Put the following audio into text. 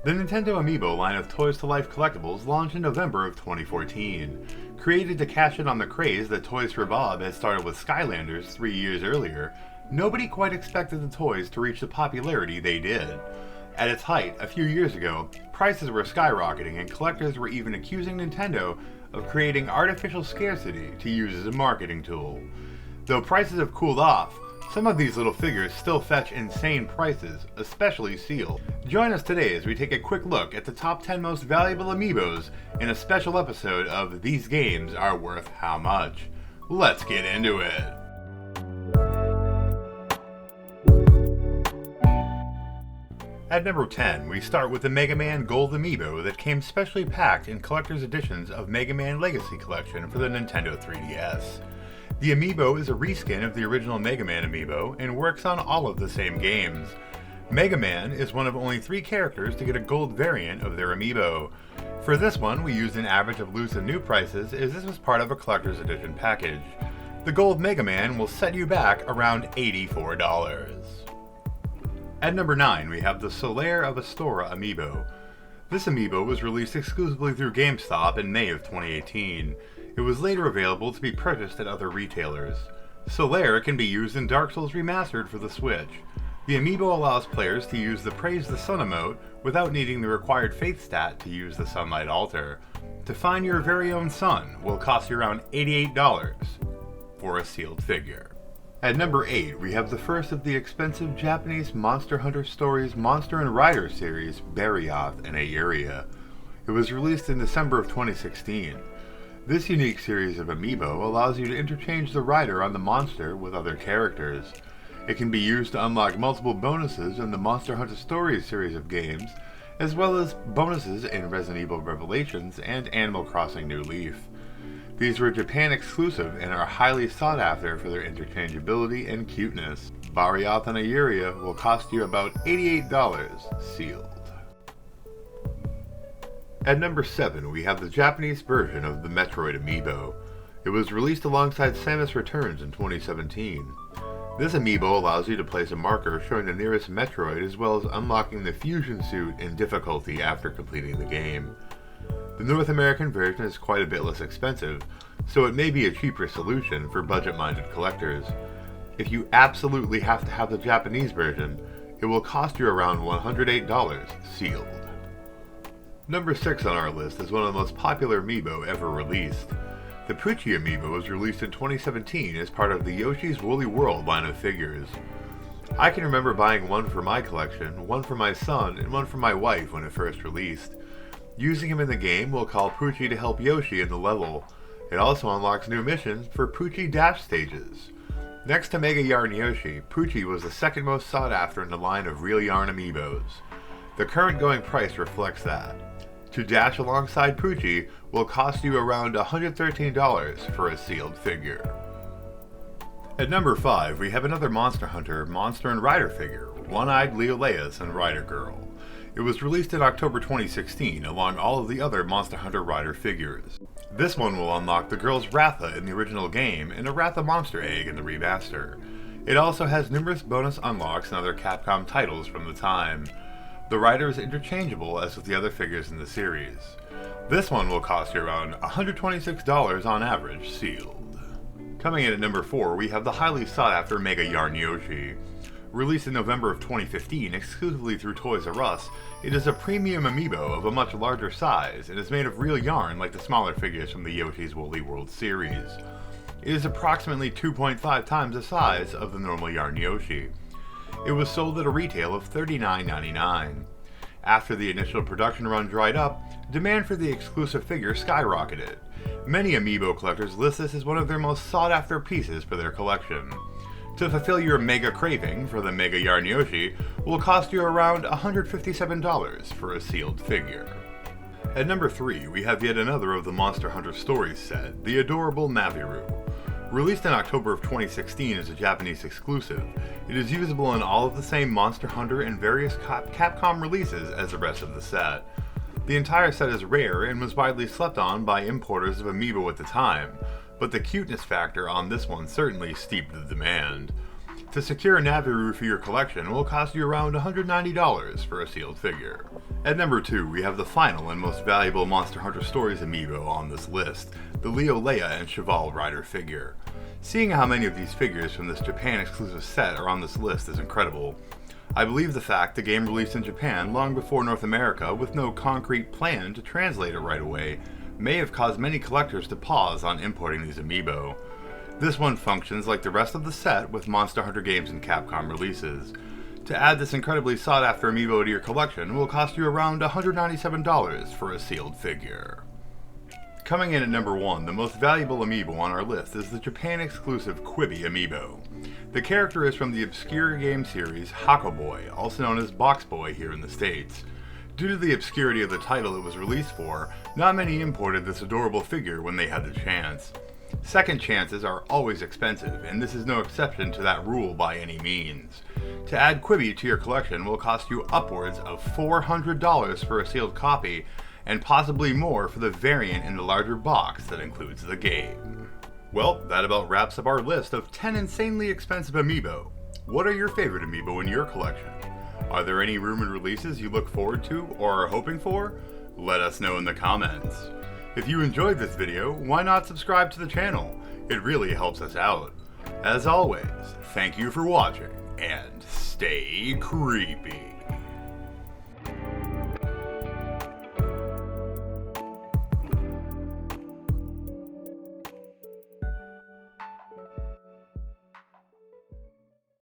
The Nintendo Amiibo line of Toys to Life collectibles launched in November of 2014. Created to cash in on the craze that Toys for Bob had started with Skylanders 3 years earlier, nobody quite expected the toys to reach the popularity they did. At its height, a few years ago, prices were skyrocketing and collectors were even accusing Nintendo of creating artificial scarcity to use as a marketing tool. Though prices have cooled off, some of these little figures still fetch insane prices, especially sealed. Join us today as we take a quick look at the top 10 most valuable Amiibos in a special episode of These Games Are Worth How Much. Let's get into it! At number 10, we start with the Mega Man Gold Amiibo that came specially packed in collector's editions of Mega Man Legacy Collection for the Nintendo 3DS. The Amiibo is a reskin of the original Mega Man Amiibo and works on all of the same games. Mega Man is one of only 3 characters to get a gold variant of their Amiibo. For this one, we used an average of loose and new prices as this was part of a collector's edition package. The gold Mega Man will set you back around $84. At number 9, we have the Solair of Aora Amiibo. This Amiibo was released exclusively through GameStop in May of 2018. It was later available to be purchased at other retailers. Solair can be used in Dark Souls Remastered for the Switch. The Amiibo allows players to use the Praise the Sun emote without needing the required faith stat to use the Sunlight Altar. To find your very own sun will cost you around $88 for a sealed figure. At number 8, we have the first of the expensive Japanese Monster Hunter Stories Monster and Rider series, Barat Aura. It was released in December of 2016. This unique series of Amiibo allows you to interchange the rider on the monster with other characters. It can be used to unlock multiple bonuses in the Monster Hunter Stories series of games, as well as bonuses in Resident Evil Revelations and Animal Crossing New Leaf. These were Japan exclusive and are highly sought after for their interchangeability and cuteness. Barat Aura will cost you about $88 sealed. At number 7, we have the Japanese version of the Metroid Amiibo. It was released alongside Samus Returns in 2017. This Amiibo allows you to place a marker showing the nearest Metroid as well as unlocking the fusion suit in difficulty after completing the game. The North American version is quite a bit less expensive, so it may be a cheaper solution for budget-minded collectors. If you absolutely have to have the Japanese version, it will cost you around $108 sealed. Number 6 on our list is one of the most popular Amiibo ever released. The Pooi Amiibo was released in 2017 as part of the Yoshi's Woolly World line of figures. I can remember buying one for my collection, one for my son, and one for my wife when it first released. Using him in the game will call Pooi to help Yoshi in the level. It also unlocks new missions for Pooi Dash stages. Next to Mega Yarn Yoshi, Pooi was the second most sought after in the line of Real Yarn Amiibos. The current going price reflects that. To dash alongside Pooi will cost you around $113 for a sealed figure. At number 5, we have another Monster Hunter Monster and Rider figure, One-Eyed Leoleus and Rider Girl. It was released in October 2016 along all of the other Monster Hunter Rider figures. This one will unlock the girl's Ratha in the original game and a Ratha monster egg in the remaster. It also has numerous bonus unlocks and other Capcom titles from the time. The rider is interchangeable as with the other figures in the series. This one will cost you around $126 on average sealed. Coming in at number 4, we have the highly sought after Mega Yarn Yoshi. Released in November of 2015 exclusively through Toys R Us, it is a premium Amiibo of a much larger size and is made of real yarn like the smaller figures from the Yoshi's Woolly World series. It is approximately 2.5 times the size of the normal Yarn Yoshi. It was sold at a retail of $39.99. After the initial production run dried up, demand for the exclusive figure skyrocketed. Many Amiibo collectors list this as one of their most sought after pieces for their collection. To fulfill your mega craving for the Mega Yarn Yoshi will cost you around $157 for a sealed figure. At number 3, we have yet another of the Monster Hunter Stories set, the adorable Maviro. Released in October of 2016 as a Japanese exclusive, it is usable in all of the same Monster Hunter and various Capcom releases as the rest of the set. The entire set is rare and was widely slept on by importers of Amiibo at the time, but the cuteness factor on this one certainly steeped the demand. To secure a Maviro for your collection will cost you around $190 for a sealed figure. At number 2, we have the final and most valuable Monster Hunter Stories amiibo on this list, the Leo Leia and Cheval Rider figure. Seeing how many of these figures from this Japan exclusive set are on this list is incredible. I believe the fact the game released in Japan long before North America with no concrete plan to translate it right away may have caused many collectors to pause on importing these amiibo. This one functions like the rest of the set with Monster Hunter games and Capcom releases. To add this incredibly sought after amiibo to your collection will cost you around $197 for a sealed figure. Coming in at number 1, the most valuable amiibo on our list is the Japan exclusive Quibby amiibo. The character is from the obscure game series Hakoboy, also known as Box Boy here in the States. Due to the obscurity of the title it was released for, not many imported this adorable figure when they had the chance. Second chances are always expensive, and this is no exception to that rule by any means. To add Quibby to your collection will cost you upwards of $400 for a sealed copy, and possibly more for the variant in the larger box that includes the game. Well, that about wraps up our list of 10 insanely expensive amiibo. What are your favorite amiibo in your collection? Are there any rumored releases you look forward to or are hoping for? Let us know in the comments. If you enjoyed this video, why not subscribe to the channel? It really helps us out. As always, thank you for watching, and stay creepy.